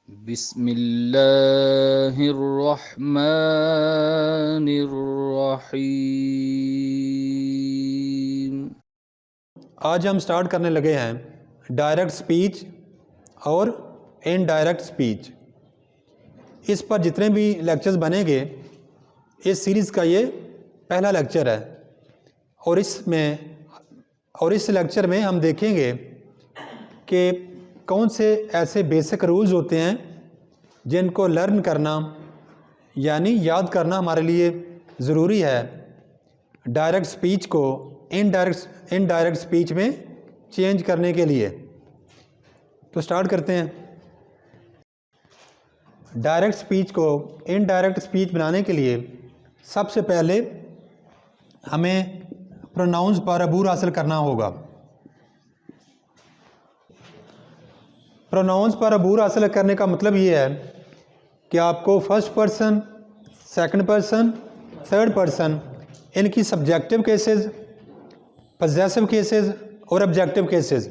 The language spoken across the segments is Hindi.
बिस्मिल्लाहिर्रहमानिर्रहीम। आज हम स्टार्ट करने लगे हैं डायरेक्ट स्पीच और इनडायरेक्ट स्पीच। इस पर जितने भी लेक्चर्स बनेंगे, इस सीरीज़ का ये पहला लेक्चर है और इस लेक्चर में हम देखेंगे कि कौन से ऐसे बेसिक रूल्स होते हैं जिनको लर्न करना यानी याद करना हमारे लिए ज़रूरी है डायरेक्ट स्पीच को इनडायरेक्ट स्पीच में चेंज करने के लिए। तो स्टार्ट करते हैं। डायरेक्ट स्पीच को इनडायरेक्ट स्पीच बनाने के लिए सबसे पहले हमें प्रोनाउंस पर अबूर हासिल करना होगा। प्रोनाउंस पर अबूर हासिल करने का मतलब ये है कि आपको first person, second person, third person, इनकी सब्जेक्टिव केसेस, पजेसिव केसेस और ऑब्जेक्टिव केसेस,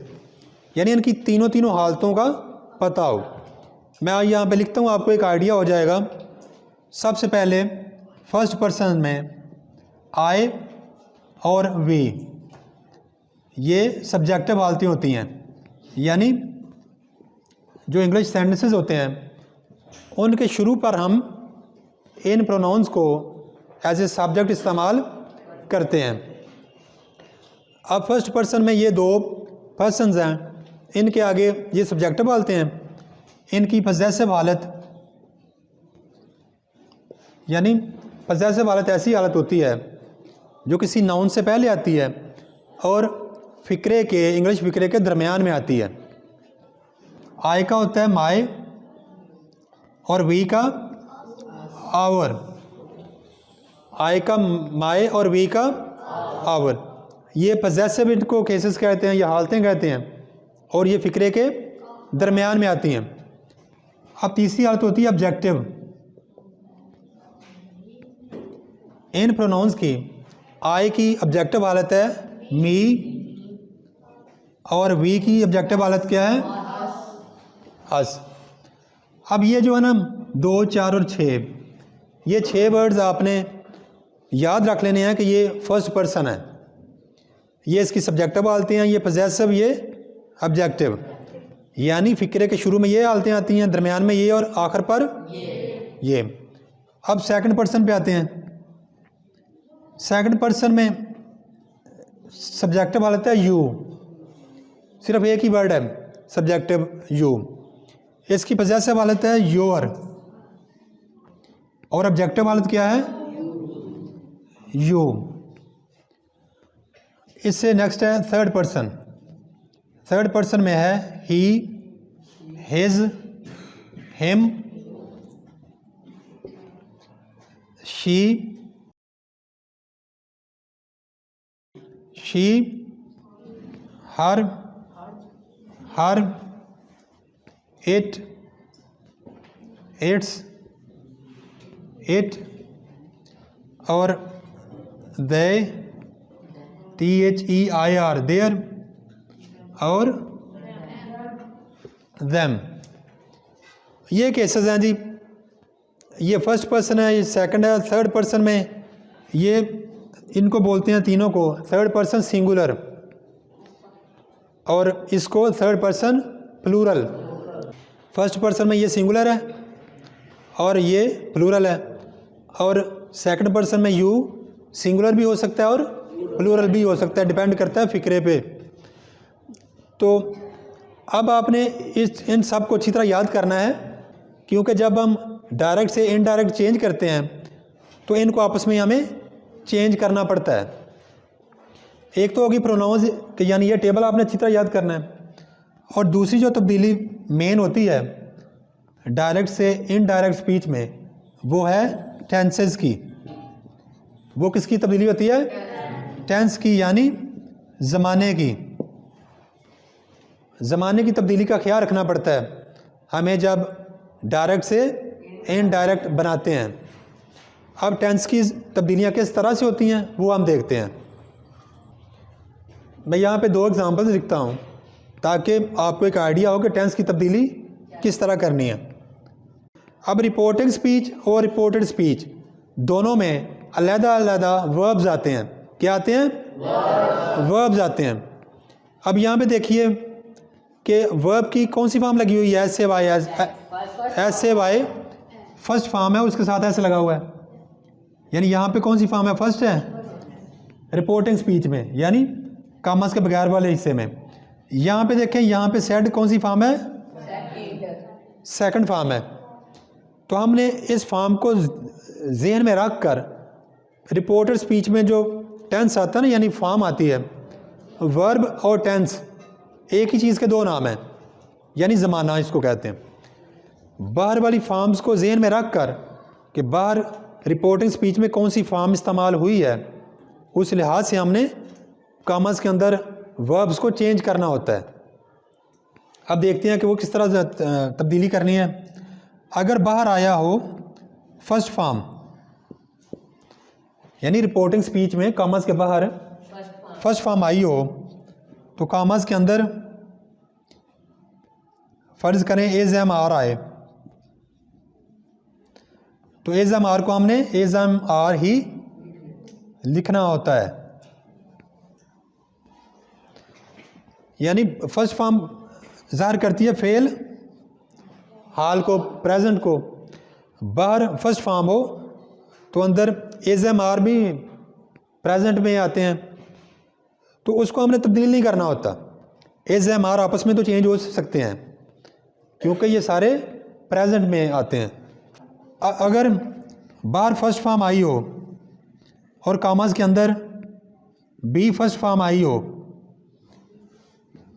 यानी इनकी तीनों हालतों का पता हो। मैं यहाँ पे लिखता हूँ, आपको एक आइडिया हो जाएगा। सबसे पहले फर्स्ट पर्सन में आई और वी, ये सब्जेक्टिव हालतें होती हैं, यानी जो इंग्लिश सेंटेंसेस होते हैं उनके शुरू पर हम इन प्रोनाउंस को एज ए सब्जेक्ट इस्तेमाल करते हैं। अब फर्स्ट पर्सन में ये दो पर्सन्स हैं, इनके आगे ये सब्जेक्टिव हालतें हैं। इनकी पजेसिव हालत, यानी पजेसिव हालत ऐसी हालत होती है जो किसी नाउन से पहले आती है और फ़िक्रे के, इंग्लिश फ़िक्रे के दरमियान में आती है। आई का होता है माई और वी का आवर। आई का माई और वी का आवर, ये पजेसिव इनको केसेस कहते हैं या हालतें कहते हैं और ये फ़िक्रे के दरमियान में आती हैं। अब तीसरी हालत होती है ऑब्जेक्टिव। इन प्रोनाउंस की आई की ऑब्जेक्टिव हालत है मी और वी की ऑब्जेक्टिव हालत क्या है? अस। अब ये जो है ना 2, 4 और 6, ये 6 वर्ड्स आपने याद रख लेने हैं कि ये फर्स्ट पर्सन है, ये इसकी सब्जेक्टिव हालतें हैं, ये पजेसिव, ये ऑब्जेक्टिव, यानी फ़िक्रे के शुरू में ये हालतें आती हैं, दरमियान में ये और आखिर पर ये। अब सेकंड पर्सन पे आते हैं। सेकंड पर्सन में सब्जेक्टिव हालत है यू, सिर्फ एक ही वर्ड है सब्जेक्टिव यू। इसकी पजेसिव हालत है योर और ऑब्जेक्टिव हालत क्या है? यू। इससे नेक्स्ट है थर्ड पर्सन। थर्ड पर्सन में है he, his, him, she, her, it, its, it और they, THEIR, देयर और them। ये केसेस हैं जी। ये फर्स्ट पर्सन है, ये सेकंड है। थर्ड पर्सन में ये इनको बोलते हैं तीनों को थर्ड पर्सन सिंगुलर और इसको third person plural. First person में ये सिंगुलर है और ये प्लूरल है, और सेकंड पर्सन में यू सिंगुलर भी हो सकता है और प्लूरल भी हो सकता है, डिपेंड करता है फ़िक्रे पे। तो अब आपने इन सब को अच्छी तरह याद करना है, क्योंकि जब हम डायरेक्ट से इनडायरेक्ट चेंज करते हैं तो इनको आपस में हमें चेंज करना पड़ता है। एक तो होगी प्रोनाउंस, यानी ये टेबल आपने अच्छी तरह याद करना है, और दूसरी जो तब्दीली मेन होती है डायरेक्ट से इनडायरेक्ट स्पीच में, वो है टेंसेस की। वो किसकी तब्दीली होती है? टेंस की, यानी ज़माने की। ज़माने की तब्दीली का ख्याल रखना पड़ता है हमें जब डायरेक्ट से इनडायरेक्ट बनाते हैं। अब टेंस की तब्दीलियाँ किस तरह से होती हैं वो हम देखते हैं। मैं यहाँ पे 2 एग्जांपल्स लिखता हूँ ताकि आपको एक आइडिया हो कि टेंस की तब्दीली किस तरह करनी है। अब रिपोर्टिंग स्पीच और रिपोर्टेड स्पीच दोनों में अलग अलग वर्ब्स आते हैं। क्या आते हैं? वर्ब्स आते हैं। अब यहाँ पे देखिए कि वर्ब की कौन सी फॉर्म लगी हुई है? S A Y first form है, उसके साथ ऐसे लगा हुआ है, यानी यहाँ पे कौन सी फॉर्म है? फर्स्ट है रिपोर्टिंग स्पीच में, यानी कामस के बगैर वाले हिस्से में। यहाँ पे देखें, यहाँ पे सेड कौन सी फॉर्म है? सेकंड फॉर्म है। तो हमने इस फॉर्म को जहन में रख कर रिपोर्टेड स्पीच में जो टेंस आता है ना, यानी फॉर्म आती है, वर्ब और टेंस एक ही चीज़ के दो नाम हैं, यानी ज़माना इसको कहते हैं। बाहर वाली फॉर्म्स को जहन में रख कर कि बाहर रिपोर्टिंग स्पीच में कौन सी फॉर्म इस्तेमाल हुई है, उस लिहाज से हमने कॉमर्स के अंदर वर्ब्स को चेंज करना होता है। अब देखते हैं कि वो किस तरह तब्दीली करनी है। अगर बाहर आया हो फर्स्ट फॉर्म, यानी रिपोर्टिंग स्पीच में कॉमर्स के बाहर फर्स्ट फॉर्म आई हो, तो कॉमर्स के अंदर फ़र्ज़ करें एज एम आर आए, तो एज एम आर को हमने एज एम आर ही लिखना होता है। यानी फर्स्ट फॉर्म ज़ाहिर करती है फेल हाल को, प्रेजेंट को। बाहर फर्स्ट फॉर्म हो तो अंदर एज एम आर भी प्रेजेंट में आते हैं, तो उसको हमने तब्दील नहीं करना होता। एज एम आर आपस में तो चेंज हो सकते हैं क्योंकि ये सारे प्रेजेंट में आते हैं। अगर बाहर फर्स्ट फॉर्म आई हो और कॉमर्स के अंदर बी फर्स्ट फॉर्म आई हो,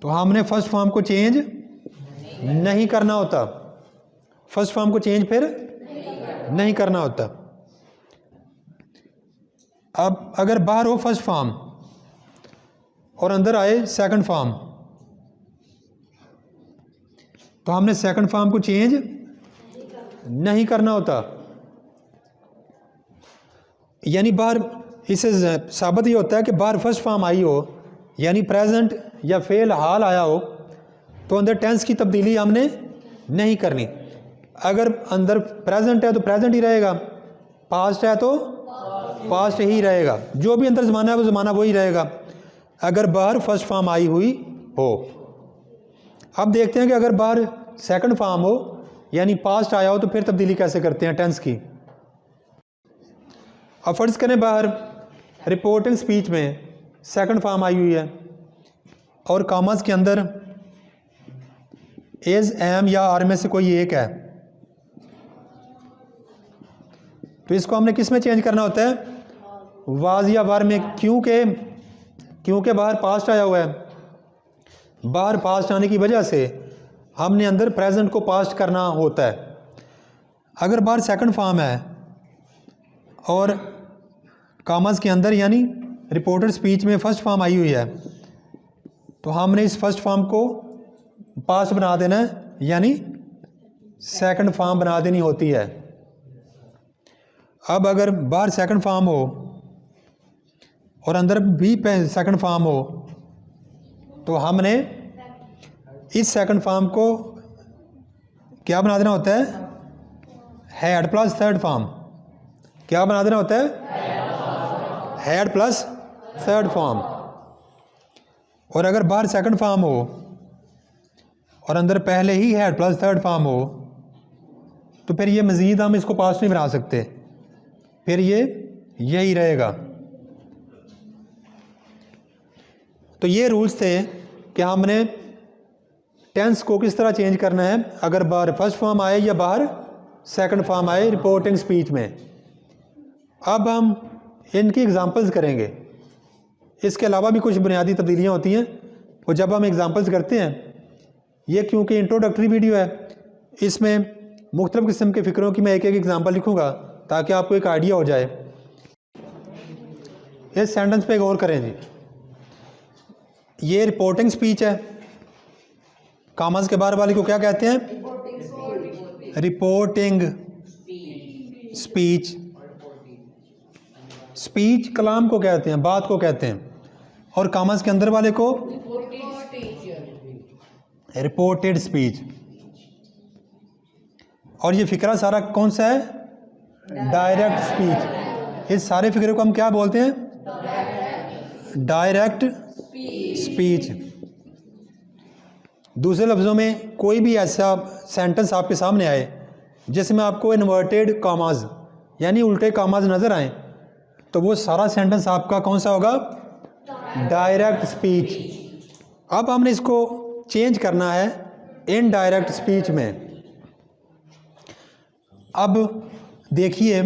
तो हमने फर्स्ट फॉर्म को चेंज नहीं करना होता। फर्स्ट फॉर्म को चेंज फिर नहीं करना होता। अब अगर बाहर हो फर्स्ट फॉर्म और अंदर आए सेकंड फॉर्म, तो हमने सेकंड फॉर्म को चेंज नहीं करना होता। यानी बाहर इससे साबित ये होता है कि बाहर फर्स्ट फॉर्म आई हो, यानी प्रेजेंट या फेल हाल आया हो, तो अंदर टेंस की तब्दीली हमने नहीं करनी। अगर अंदर प्रेजेंट है तो प्रेजेंट ही रहेगा, पास्ट है तो पास्ट ही रहेगा, जो भी अंदर ज़माना है वो ज़माना वही रहेगा अगर बाहर फर्स्ट फॉर्म आई हुई हो। अब देखते हैं कि अगर बाहर सेकंड फॉर्म हो यानी पास्ट आया हो, तो फिर तब्दीली कैसे करते हैं टेंस की। अब फर्ज करें बाहर रिपोर्टिंग स्पीच में सेकंड फॉर्म आई हुई है और कॉमर्स के अंदर एज एम या आर में से कोई एक है, तो इसको हमने किस में चेंज करना होता है? वाज या वर में। क्योंकि बाहर पास्ट आया हुआ है, बाहर पास्ट आने की वजह से हमने अंदर प्रेजेंट को पास्ट करना होता है। अगर बाहर सेकंड फॉर्म है और कॉमर्स के अंदर यानी रिपोर्टेड स्पीच में फर्स्ट फॉर्म आई हुई है, तो हमने इस फर्स्ट फॉर्म को पास्ट बना देना है, यानी सेकंड फॉर्म बना देनी होती है। अब अगर बाहर सेकंड फॉर्म हो और अंदर भी सेकंड फॉर्म हो, तो हमने इस सेकंड फॉर्म को क्या बना देना होता है? Had plus third form. क्या बना देना होता है? Had plus third form. और अगर बाहर सेकंड फॉर्म हो और अंदर पहले he had plus third form हो, तो फिर ये मज़ीद हम इसको पास्ट नहीं बना सकते, फिर ये यही रहेगा। तो ये रूल्स थे कि हमने टेंस को किस तरह चेंज करना है अगर बाहर फर्स्ट फॉर्म आए या बाहर सेकंड फॉर्म आए रिपोर्टिंग स्पीच में। अब हम इनकी एग्जांपल्स करेंगे। इसके अलावा भी कुछ बुनियादी तब्दीलियाँ होती हैं, और जब हम एग्जांपल्स करते हैं, ये क्योंकि इंट्रोडक्टरी वीडियो है, इसमें मुख्तलिफ़ किस्म के फ़िक्रों की मैं एक एक एग्जांपल लिखूँगा ताकि आपको एक आइडिया हो जाए। इस सेंटेंस पे गौर करें जी। ये रिपोर्टिंग स्पीच है, कॉमर्स के बाहर वाले को क्या कहते हैं? Reporting speech. स्पीच कलाम को कहते हैं, बात को कहते हैं, और कॉमर्स के अंदर वाले को रिपोर्टेड स्पीच। और ये फ़िक्रा सारा कौन सा है? Direct speech. इस सारे फ़िक्रे को हम क्या बोलते हैं? Direct speech. दूसरे लफ्ज़ों में कोई भी ऐसा सेंटेंस आपके सामने आए जिसमें आपको इन्वर्टेड कामाज यानी उल्टे कामाज नज़र आए, तो वो सारा सेंटेंस आपका कौन सा होगा? Direct speech. अब हमने इसको चेंज करना है इनडायरेक्ट स्पीच में। अब देखिए,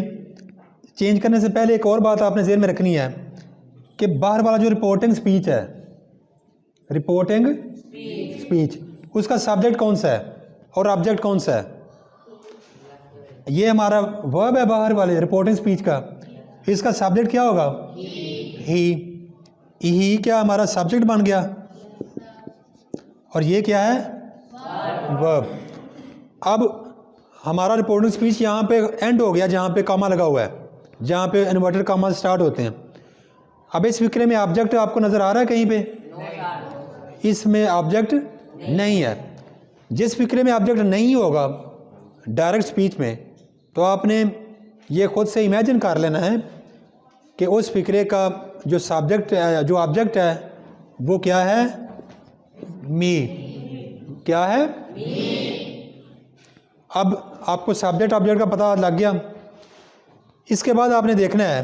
चेंज करने से पहले एक और बात आपने ज़हन में रखनी है कि बाहर वाला जो रिपोर्टिंग स्पीच है, रिपोर्टिंग स्पीच, उसका सब्जेक्ट कौन सा है और ऑब्जेक्ट कौन सा है? ये हमारा वर्ब है बाहर वाले रिपोर्टिंग स्पीच का। इसका सब्जेक्ट क्या होगा? ही क्या हमारा सब्जेक्ट बन गया, और ये क्या है? वर्ब। अब हमारा रिपोर्टिंग स्पीच यहाँ पे एंड हो गया जहाँ पे कामा लगा हुआ है, जहाँ पे इन्वर्टेड कामा स्टार्ट होते हैं। अब इस फिक्रे में ऑब्जेक्ट आपको नज़र आ रहा है कहीं पे? इसमें ऑब्जेक्ट नहीं है। जिस फिक्रे में ऑब्जेक्ट नहीं होगा डायरेक्ट स्पीच में, तो आपने ये खुद से इमेजिन कर लेना है कि उस फिक्रे का जो सब्जेक्ट है, जो ऑब्जेक्ट है, वो क्या है? मी। क्या है? अब आपको सब्जेक्ट ऑब्जेक्ट का पता लग गया। इसके बाद आपने देखना है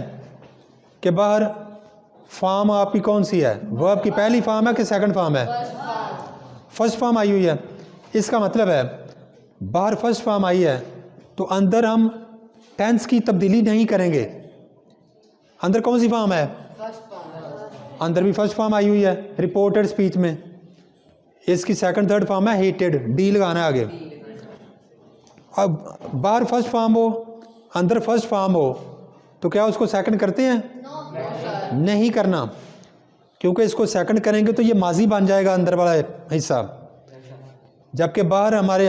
कि बाहर फॉर्म आपकी कौन सी है? वर्ब की पहली फॉर्म है कि सेकंड फॉर्म है? फर्स्ट फॉर्म आई हुई है। इसका मतलब है बाहर फर्स्ट फॉर्म आई है तो अंदर हम टेंस की तब्दीली नहीं करेंगे। अंदर कौन सी फॉर्म है? अंदर भी फर्स्ट फॉर्म आई हुई है रिपोर्टेड स्पीच में। इसकी सेकंड थर्ड फॉर्म है हेटेड, डी लगाना है आगे। अब बाहर फर्स्ट फॉर्म हो, अंदर फर्स्ट फॉर्म हो, तो क्या उसको सेकंड करते हैं? नहीं करना, क्योंकि इसको सेकंड करेंगे तो ये माजी बन जाएगा अंदर वाला हिस्सा, जबकि बाहर हमारे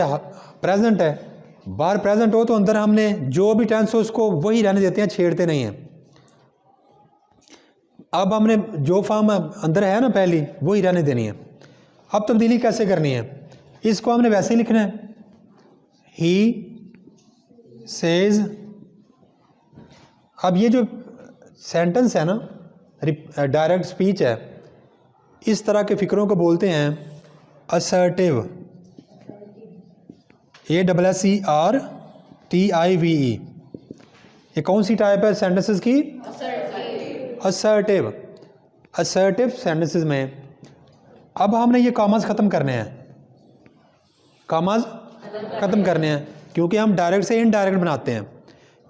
प्रेजेंट है। बाहर प्रेजेंट हो तो अंदर हमने जो भी टेंस हो उसको वही रहने देते हैं, छेड़ते नहीं हैं। अब हमने जो फॉर्म अंदर है ना पहली, वही रहने देनी है। अब तब्दीली कैसे करनी है? इसको हमने वैसे ही लिखना है, ही सेज। अब ये जो सेंटेंस है ना, डायरेक्ट स्पीच है, इस तरह के फिक्रों को बोलते हैं असर्टिव। ASSERTIVE। ये कौन सी टाइप है सेंटेंसेस की? असर्टिव। असर्टिव सेंटेंसेस में अब हमने ये कॉमास ख़त्म करने हैं, कॉमास ख़त्म करने हैं, क्योंकि हम डायरेक्ट से इनडायरेक्ट बनाते हैं।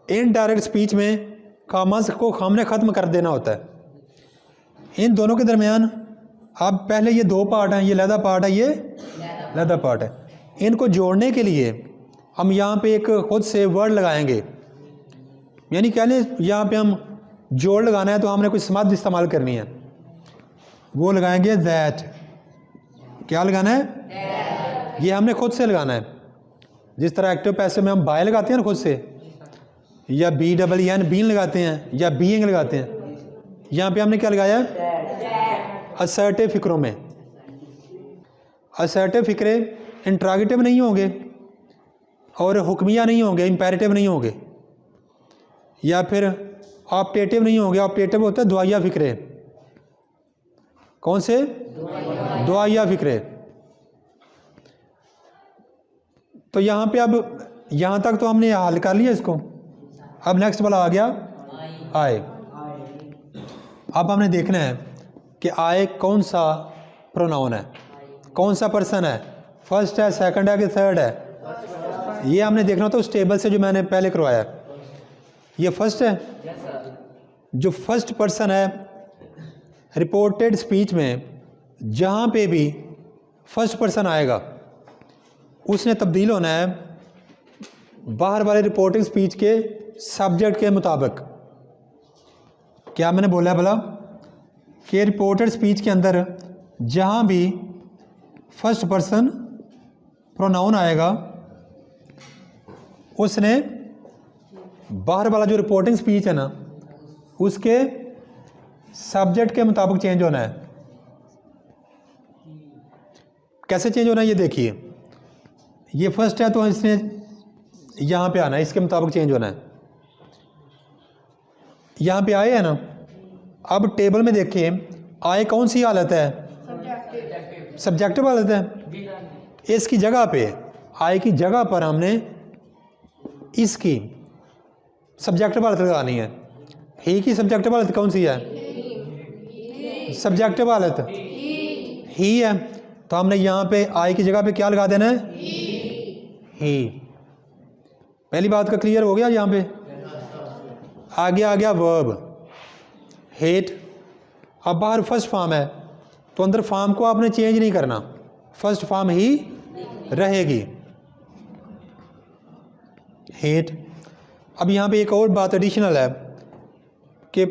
इनडायरेक्ट स्पीच में कॉमास को हमने ख़त्म कर देना होता है। इन दोनों के दरमियान अब पहले ये दो पार्ट हैं, ये लहदा पार्ट है, ये लहदा पार्ट है। इनको जोड़ने के लिए हम यहाँ पे एक खुद से वर्ड लगाएंगे, यानी क्या लें, यहाँ पे हम जोड़ लगाना है तो हमने कोई समझ इस्तेमाल करनी है, वो लगाएंगे दैट। क्या लगाना है? ये हमने खुद से लगाना है। जिस तरह एक्टिव पैसिव में हम बाय लगाते हैं ना खुद से, या BEEN बीन लगाते हैं, या बीइंग लगाते हैं, यहाँ पे हमने क्या लगाया? असर्टिव फिक्रों में। असर्टिव फिक्रे इंट्रागेटिव नहीं होंगे और हुक्मिया नहीं होंगे, इंपेरेटिव नहीं होंगे, या फिर ऑप्टेटिव नहीं होंगे। ऑप्टेटिव होता है दुआया फिक्रे। कौन से? दुआया फिक्रे। तो यहाँ पे अब यहाँ तक तो हमने हल कर लिया इसको। अब नेक्स्ट वाला आ गया आए। अब हमने देखना है कि आए कौन सा प्रोनाउन है, कौन सा पर्सन है, फर्स्ट है, सेकंड है कि थर्ड है, ये हमने देखना तो उस टेबल से जो मैंने पहले करवाया। ये फर्स्ट है। जो फर्स्ट पर्सन है रिपोर्टेड स्पीच में, जहाँ पे भी फर्स्ट पर्सन आएगा उसने तब्दील होना है बाहर वाले रिपोर्टिंग स्पीच के सब्जेक्ट के मुताबिक। क्या मैंने बोला भला कि रिपोर्टेड स्पीच के अंदर जहाँ भी फर्स्ट पर्सन प्रोनाउन आएगा उसने बाहर वाला जो रिपोर्टिंग स्पीच है ना उसके सब्जेक्ट के मुताबिक चेंज होना है। कैसे चेंज होना है ये देखिए। ये फर्स्ट है तो इसने यहाँ पे आना है, इसके मुताबिक चेंज होना है। यहाँ पे आए है ना, अब टेबल में देखिए आए कौन सी हालत है, सब्जेक्टिव हालत है। इसकी जगह पे आए की जगह पर हमने इसकी सब्जेक्टिव हालत लगानी है। ही की सब्जेक्टिव हालत कौन सी है, सब्जेक्टिव हालत ही है, तो हमने यहाँ पे आई की जगह पे क्या लगा देना है, ही। पहली बात का क्लियर हो गया। यहाँ पे आगे आ गया वर्ब हेट। अब बाहर फर्स्ट फॉर्म है तो अंदर फॉर्म को आपने चेंज नहीं करना, फर्स्ट फॉर्म ही रहेगी, हेट। अब यहाँ पे एक और बात एडिशनल है कि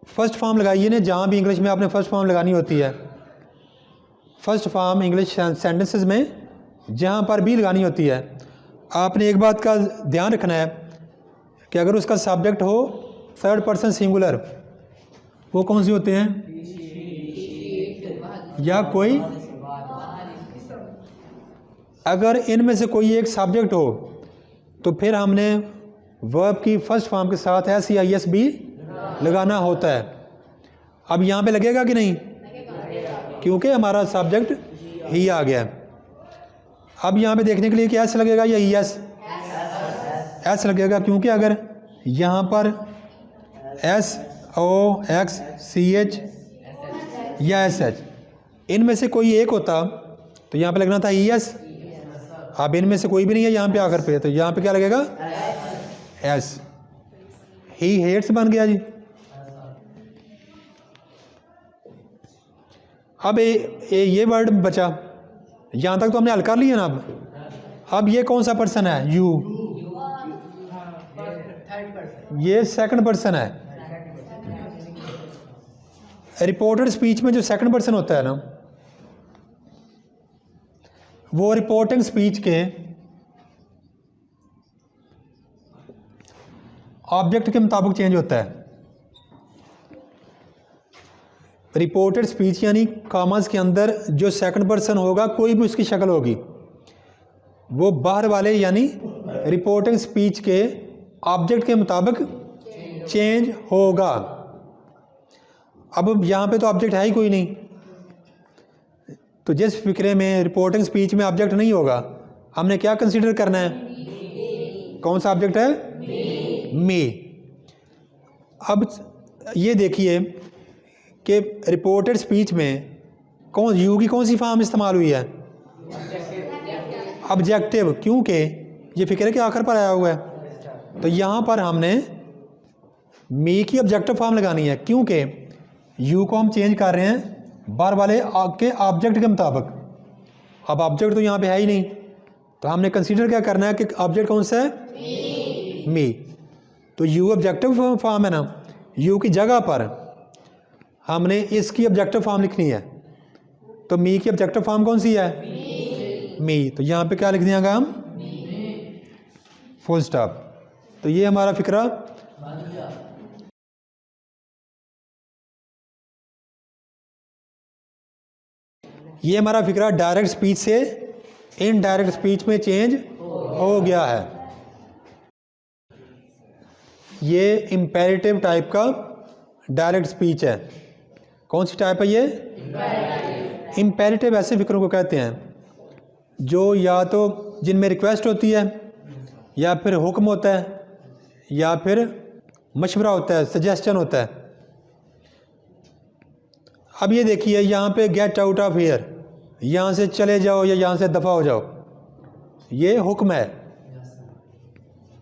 फर्स्ट फॉर्म लगाइए ना, जहाँ भी इंग्लिश में आपने फर्स्ट फॉर्म लगानी होती है, फर्स्ट फॉर्म इंग्लिश सेंटेंसेस में जहाँ पर भी लगानी होती है, आपने एक बात का ध्यान रखना है कि अगर उसका सब्जेक्ट हो थर्ड पर्सन सिंगुलर, वो कौन से होते हैं, या कोई, अगर इनमें से कोई एक सब्जेक्ट हो तो फिर हमने वर्ब की फर्स्ट फॉर्म के साथ एस या एस भी लगाना होता है। अब यहाँ पे लगेगा कि नहीं, क्योंकि हमारा सब्जेक्ट ही आ गया। अब यहाँ पे देखने के लिए कि एस लगेगा या ई एस, एस लगेगा, क्योंकि अगर यहाँ पर S O X C H या एस एच इनमें से कोई एक होता तो यहाँ पे लगना था ई एस। अब इनमें से कोई भी नहीं है यहाँ पे आकर पे, तो यहाँ पे क्या लगेगा, एस। ही हेट्स बन गया जी। अब ये वर्ड बचा, यहाँ तक तो हमने हल कर लिया ना। अब ये कौन सा पर्सन है, यू, ये सेकंड पर्सन है। रिपोर्टेड स्पीच में जो सेकंड पर्सन होता है ना, वो रिपोर्टिंग स्पीच के ऑब्जेक्ट के मुताबिक चेंज होता है। रिपोर्टेड स्पीच यानी कॉमर्स के अंदर जो सेकंड पर्सन होगा, कोई भी उसकी शक्ल होगी, वो बाहर वाले यानी रिपोर्टिंग स्पीच के ऑब्जेक्ट के मुताबिक चेंज होगा। अब यहाँ पे तो ऑब्जेक्ट है ही कोई नहीं, तो जिस फिक्रे में रिपोर्टिंग स्पीच में ऑब्जेक्ट नहीं होगा, हमने क्या कंसीडर करना है, कौन सा ऑब्जेक्ट है, मी। अब ये देखिए कि रिपोर्टेड स्पीच में कौन, यू की कौन सी फॉर्म इस्तेमाल हुई है, ऑब्जेक्टिव, क्योंकि ये फिक्रे के आखिर पर आया हुआ है। तो यहाँ पर हमने मी की ऑब्जेक्टिव फॉर्म लगानी है, क्योंकि यू को हम चेंज कर रहे हैं बार वाले के ऑब्जेक्ट के मुताबिक। अब ऑब्जेक्ट तो यहाँ पे है ही नहीं, तो हमने कंसीडर क्या करना है कि ऑब्जेक्ट कौन सा है, मी। तो यू ऑब्जेक्टिव फॉर्म है ना, यू की जगह पर हमने इसकी ऑब्जेक्टिव फॉर्म लिखनी है। तो मी की ऑब्जेक्टिव फॉर्म कौन सी है, मी। तो यहाँ पे क्या लिख दिया हम, फुल स्टॉप। तो ये हमारा फिक्रा डायरेक्ट स्पीच से इनडायरेक्ट स्पीच में चेंज हो गया है। ये इंपेरेटिव टाइप का डायरेक्ट स्पीच है। कौन सी टाइप है ये, इंपेरेटिव ऐसे फिक्रों को कहते हैं जो या तो जिनमें रिक्वेस्ट होती है, या फिर हुक्म होता है, या फिर मशवरा होता है, सजेशन होता है। अब ये देखिए यहाँ पे गेट आउट ऑफ हियर, यहाँ से चले जाओ या यहाँ से दफ़ा हो जाओ, ये हुक्म है।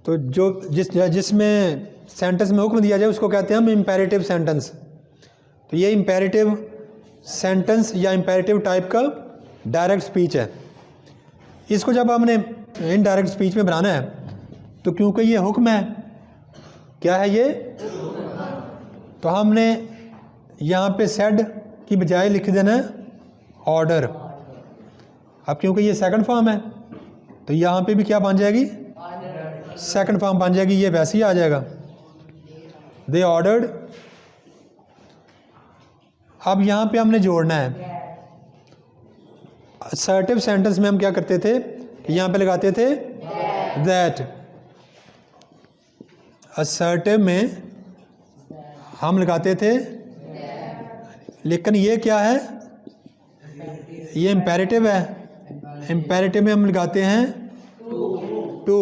तो जो जिसमें सेंटेंस में हुक्म दिया जाए उसको कहते हैं हम इंपेरेटिव सेंटेंस। तो ये इंपेरेटिव सेंटेंस या इंपेरेटिव टाइप का डायरेक्ट स्पीच है। इसको जब हमने इनडायरेक्ट स्पीच में बनाना है, तो क्योंकि ये हुक्म है, क्या है ये, तो हमने यहाँ पे सेड की बजाय लिख देना है ऑर्डर। अब क्योंकि ये सेकंड फॉर्म है, तो यहाँ पे भी क्या बन जाएगी, सेकंड फॉर्म बन जाएगी। ये वैसे ही आ जाएगा, दे ऑर्डर्ड। अब यहाँ पे हमने जोड़ना है। असर्टिव सेंटेंस में हम क्या करते थे, यहाँ पे लगाते थे दैट, असर्टिव में हम लगाते थे, लेकिन ये क्या है, ये इम्पेरेटिव है। इम्पेरेटिव में हम लगाते हैं to.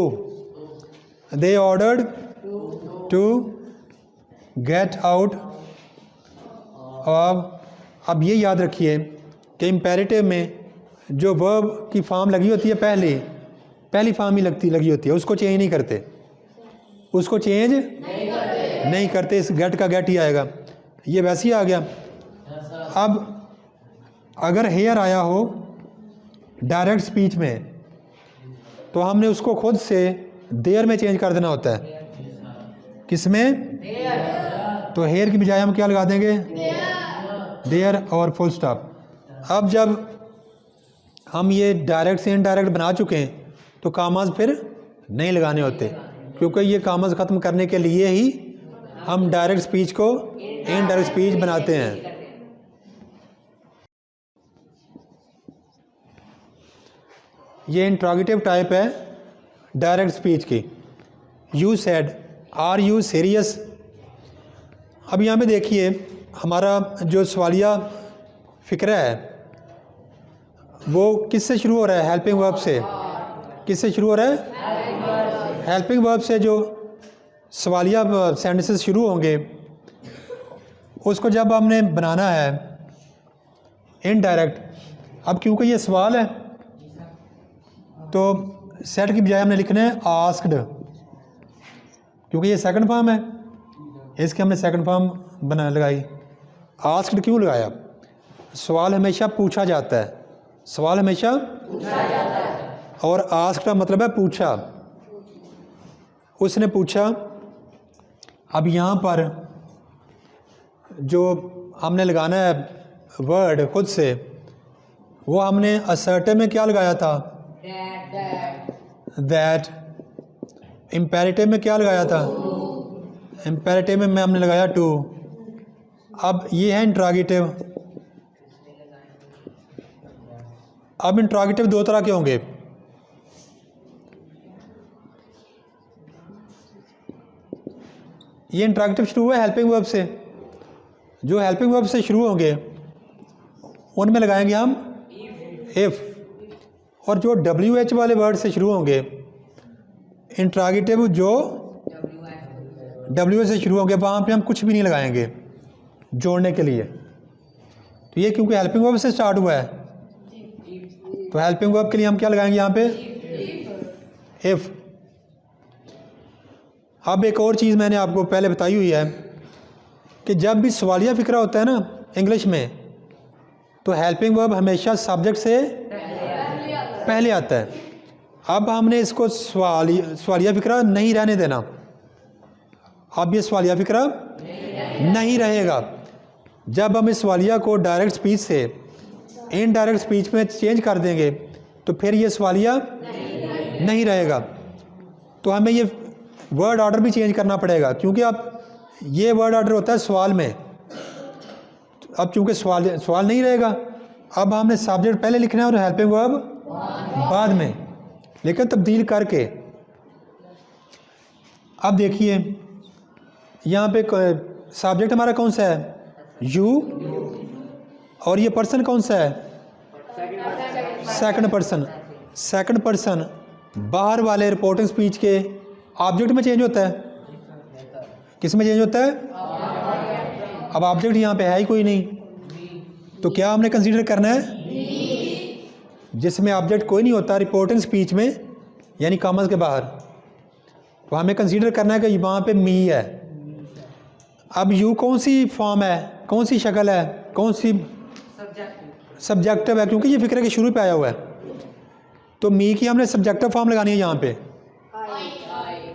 They ordered to get out of. अब ये याद रखिए कि इम्पेरेटिव में जो वर्ब की फॉर्म लगी होती है पहली फॉर्म ही लगी होती है, उसको चेंज नहीं करते, उसको चेंज नहीं करते। इस गेट का गेट ही आएगा, ये वैसे ही आ गया। अब अगर हेयर आया हो डायरेक्ट स्पीच में तो हमने उसको खुद से देयर में चेंज कर देना होता है। किसमें? तो हेयर की बजाय हम क्या लगा देंगे? देयर और फुल स्टॉप। अब जब हम ये डायरेक्ट से इनडायरेक्ट बना चुके हैं तो कामाज फिर नहीं लगाने होते, क्योंकि ये कामाज ख़त्म करने के लिए ही हम डायरेक्ट स्पीच को इनडायरेक्ट स्पीच बनाते हैं। ये इंट्रोगेटिव टाइप है डायरेक्ट स्पीच की। You said, are you serious. अब यहाँ पे देखिए हमारा जो सवालिया फ़िक्रा है वो किससे शुरू हो रहा है? हेल्पिंग वर्ब से। किससे शुरू हो रहा है? हेल्पिंग वर्ब से। जो सवालिया सेंटेंसेस शुरू होंगे उसको जब हमने बनाना है इनडायरेक्ट, अब क्योंकि ये सवाल है तो सेट की बजाय हमने लिखना है आस्क्ड, क्योंकि ये सेकंड फॉर्म है, इसके हमने सेकंड फॉर्म बना लगाई। आस्क्ड क्यों लगाया? सवाल हमेशा पूछा जाता है, सवाल हमेशा पूछा जाता है, और आस्क्ड का मतलब है पूछा, उसने पूछा। अब यहाँ पर जो हमने लगाना है वर्ड खुद से, वो हमने असर्टिव में क्या लगाया था? दैट। इम्पेरेटिव में क्या लगाया था? इम्पेरेटिव में हमने लगाया टू। अब ये है इंट्रोगेटिव। अब इंट्रोगेटिव दो तरह के होंगे। ये इंट्रोगेटिव शुरू हुआ है हेल्पिंग वर्ब से। जो हेल्पिंग वर्ब से शुरू होंगे उनमें लगाएंगे हम इफ़, और जो WH वाले वर्ड से शुरू होंगे इंट्रोगेटिव जो W से शुरू होंगे वहाँ पे हम कुछ भी नहीं लगाएंगे जोड़ने के लिए। तो ये क्योंकि हेल्पिंग वर्ब से स्टार्ट हुआ है तो हेल्पिंग वर्ब के लिए हम क्या लगाएंगे यहाँ पे? इफ़। अब एक और चीज़ मैंने आपको पहले बताई हुई है कि जब भी सवालिया फ़िक्रा होता है ना इंग्लिश में, तो हेल्पिंग वर्ब हमेशा सब्जेक्ट से पहले आता है। अब हमने इसको सवालिया फ़िक्रा नहीं रहने देना। अब ये सवालिया फ़िक्रा नहीं रहेगा। जब हम इस सवालिया को डायरेक्ट स्पीच से इनडायरेक्ट स्पीच में चेंज कर देंगे तो फिर ये सवालिया नहीं रहेगा। तो हमें ये वर्ड ऑर्डर भी चेंज करना पड़ेगा, क्योंकि अब ये वर्ड ऑर्डर होता है सवाल में। अब चूँकि सवाल नहीं रहेगा, अब हमने सब्जेक्ट पहले लिखना है और हेल्पिंग वर्ब बाद में, लेकिन तब्दील करके। अब देखिए यहाँ पे सब्जेक्ट हमारा कौन सा है? यू। और ये पर्सन कौन सा है? Second person. सेकंड पर्सन बाहर वाले रिपोर्टिंग स्पीच के ऑब्जेक्ट में चेंज होता है। किस में चेंज होता है? अब ऑब्जेक्ट यहाँ पे है ही कोई नहीं, तो क्या हमने कंसीडर करना है? जिसमें ऑब्जेक्ट कोई नहीं होता रिपोर्टिंग स्पीच में, यानी कॉमर्स के बाहर, तो हमें कंसीडर करना है कि वहाँ पे मी है। अब यू कौन सी फॉर्म है, कौन सी शक्ल है, कौन सी? सब्जेक्टिव है, क्योंकि ये फिक्र के शुरू पे आया हुआ है। तो मी की हमने सब्जेक्टिव फॉर्म लगानी है यहाँ पे।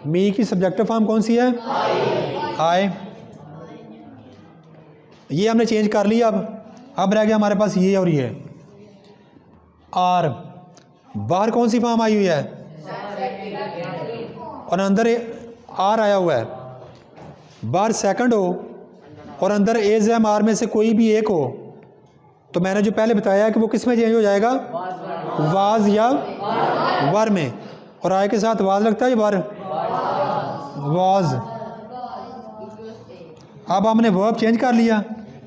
मी की सब्जेक्टिव फॉर्म कौन सी है? आई। ये हमने चेंज कर लिया। अब रह गया हमारे पास ये और ये। आर। बाहर कौन सी फॉर्म आई हुई है? और अंदर आर आया हुआ है। बाहर सेकंड हो और अंदर एज एम आर में से कोई भी एक हो, तो मैंने जो पहले बताया कि वो किस में चेंज हो जाएगा? वाज या वर में। और आय के साथ वाज लगता है या वर? वाज। अब हमने वर्ब चेंज कर लिया,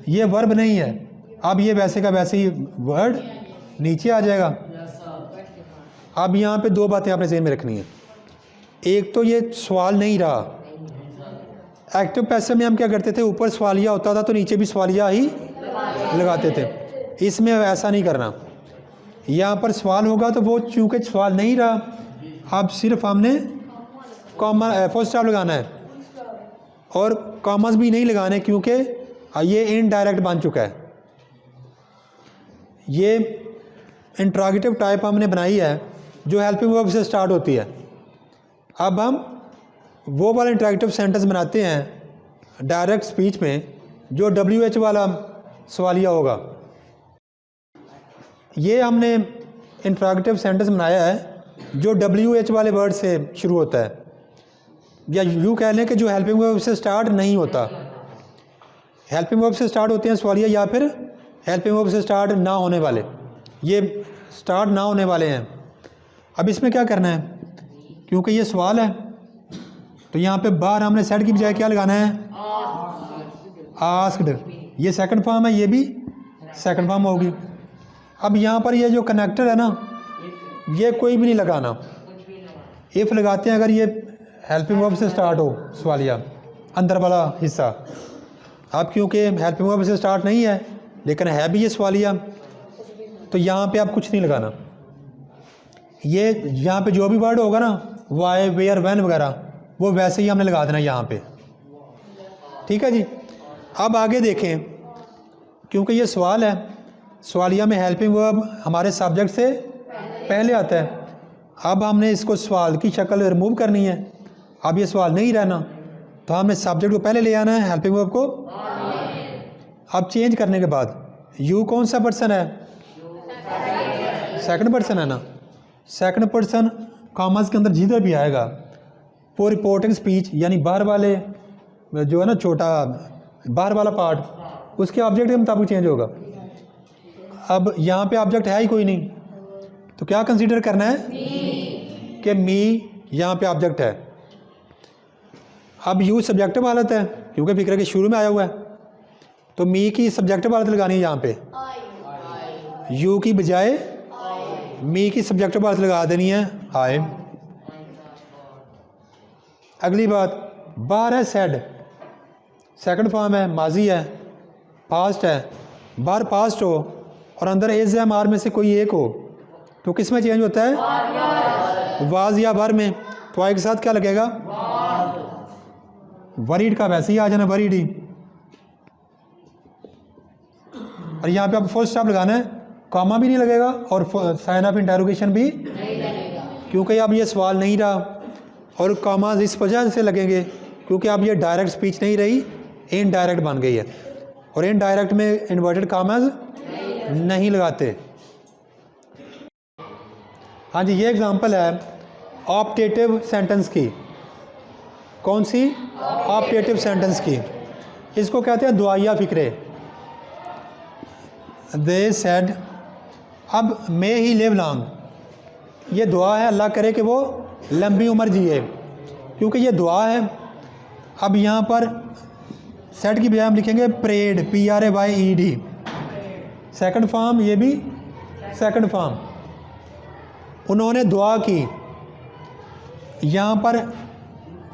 ये वर्ब नहीं है, अब ये वैसे का वैसे ही वर्ड नीचे आ जाएगा। अब यहाँ पे दो बातें आपने ज़हन में रखनी है। एक तो ये सवाल नहीं रहा। एक्टिव पैसिव में हम क्या करते थे, ऊपर सवालिया होता था तो नीचे भी सवालिया ही लगाते थे। इसमें ऐसा नहीं करना। यहाँ पर सवाल होगा तो वो चूँकि सवाल नहीं रहा, अब सिर्फ हमने कॉमा फुल स्टॉप लगाना है और कॉमर्स भी नहीं लगाने, क्योंकि ये इनडायरेक्ट बन चुका है। ये इंट्रोगेटिव टाइप हमने बनाई है जो हेल्पिंग वर्ब से स्टार्ट होती है। अब हम वो वाला इंट्रोगेटिव सेंटेंस बनाते हैं डायरेक्ट स्पीच में जो WH वाला सवालिया होगा। ये हमने इंट्रोगेटिव सेंटेंस बनाया है जो WH वाले वर्ड से शुरू होता है, या यूँ कह लें कि जो हेल्पिंग वर्ब से स्टार्ट नहीं होता। हेल्पिंग वर्ब से स्टार्ट होते हैं सवालिया, या फिर हेल्पिंग वर्ब से स्टार्ट ना होने वाले, ये स्टार्ट ना होने वाले हैं। अब इसमें क्या करना है, क्योंकि ये सवाल है तो यहाँ पे बाहर हमने सेड की बजाय क्या लगाना है, आस्क्ड। ये सेकंड फॉर्म है, ये भी सेकंड फॉर्म होगी। अब यहाँ पर ये जो कनेक्टर है ना, ये कोई भी नहीं लगाना। इफ़ लगाते हैं अगर ये हेल्पिंग वर्ब से स्टार्ट हो सवालिया, अंदर वाला हिस्सा। अब क्योंकि हेल्पिंग वर्ब से स्टार्ट नहीं है लेकिन है भी ये सवालिया, तो यहाँ पे आप कुछ नहीं लगाना। ये यहाँ पे जो भी वर्ड होगा ना, वाई, वेयर, व्हेन वगैरह, वो वैसे ही हमने लगा देना यहाँ पे। ठीक है जी। अब आगे देखें, क्योंकि ये सवाल है, सवालिया में हेल्पिंग वर्ब हमारे सब्जेक्ट से पहले आता है। अब हमने इसको सवाल की शक्ल रिमूव करनी है। अब ये सवाल नहीं रहना तो हमने सब्जेक्ट को पहले ले आना है, हेल्पिंग वर्ब को। अब चेंज करने के बाद यू कौन सा पर्सन है, सेकंड पर्सन है ना। सेकंड पर्सन कॉमर्स के अंदर जिधर भी आएगा वो रिपोर्टिंग स्पीच, यानी बाहर वाले जो है ना, छोटा बाहर वाला पार्ट, उसके ऑब्जेक्ट के मुताबिक चेंज होगा। अब यहाँ पे ऑब्जेक्ट है ही कोई नहीं, तो क्या कंसीडर करना है कि मी यहाँ पे ऑब्जेक्ट है। अब यू सब्जेक्टिव हालत है क्योंकि फिक्र के शुरू में आया हुआ है, तो मी की सब्जेक्टिव हालत लगानी है यहाँ पे। यू की बजाय मी की सब्जेक्टिव हालत लगा देनी है, आई। अगली बात, बाहर है सेड, सेकंड फॉर्म है, माजी है, पास्ट है। बाहर पास्ट हो और अंदर एज या मार में से कोई एक हो तो किस में चेंज होता है, वाज या वर में। तो आई के साथ क्या लगेगा, वरीड का वैसे ही आ जाना, वरीड ही। और यहाँ पे आप फुल स्टॉप लगाना है, कॉमा भी नहीं लगेगा और साइन ऑफ इंटरोगेशन भी नहीं लगेगा, क्योंकि अब ये सवाल नहीं रहा। और कॉमाज इस वजह से लगेंगे क्योंकि अब ये डायरेक्ट स्पीच नहीं रही, इनडायरेक्ट बन गई है। और इनडायरेक्ट में इन्वर्टेड कॉमाज नहीं लगाते। हाँ जी, ये एग्जांपल है ऑप्टेटिव सेंटेंस की। कौन सी, ऑप्टेटिव सेंटेंस की। इसको कहते हैं दुआया फिक्रे। दे सेड, अब मे ही लिव लॉन्ग, ये दुआ है अल्लाह करे कि वो लंबी उम्र जिए, क्योंकि ये दुआ है। अब यहाँ पर सेड की बजाय हम लिखेंगे प्रेड, PRAYED, सेकंड फॉर्म, ये भी सेकंड फॉर्म। उन्होंने दुआ की। यहाँ पर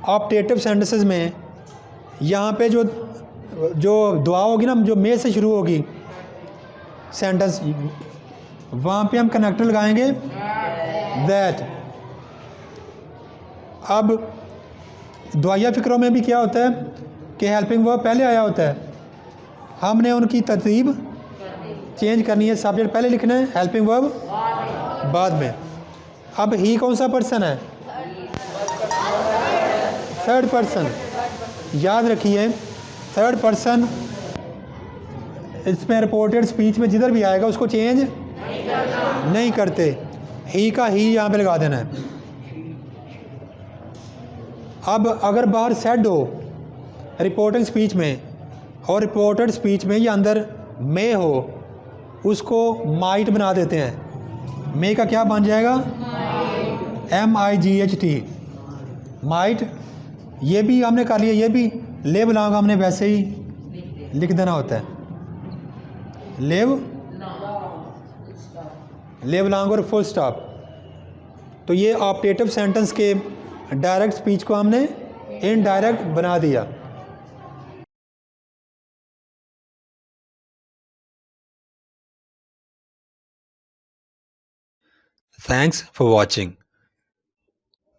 ऑप्टेटिव सेंटेंसेस में यहाँ पे जो दुआ होगी ना, जो मे से शुरू होगी सेंटेंस, वहाँ पे हम कनेक्टर लगाएंगे दैट। अब दुआया फिक्रों में भी क्या होता है कि हेल्पिंग वर्ब पहले आया होता है, हमने उनकी तरतीब चेंज करनी है। सब्जेक्ट पहले लिखना है, हेल्पिंग वर्ब बाद में। अब ही कौन सा पर्सन है, थर्ड पर्सन। याद रखिए थर्ड पर्सन इसमें रिपोर्टेड स्पीच में जिधर भी आएगा उसको चेंज नहीं करते। ही का ही यहाँ पे लगा देना है। अब अगर बाहर सेड हो रिपोर्टिंग स्पीच में और रिपोर्टेड स्पीच में या अंदर मे हो, उसको माइट बना देते हैं। मे का क्या बन जाएगा, MIGHT, माइट। ये भी हमने कर लिया, ये भी लेव लॉन्ग हमने वैसे ही लिख देना होता है, लेव लॉन्ग और फुल स्टॉप। तो ये ऑप्टेटिव सेंटेंस के डायरेक्ट स्पीच को हमने इनडायरेक्ट बना दिया। Thanks for watching.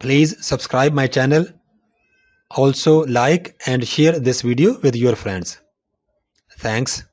Please subscribe my channel. Also like and share this video with your friends. Thanks.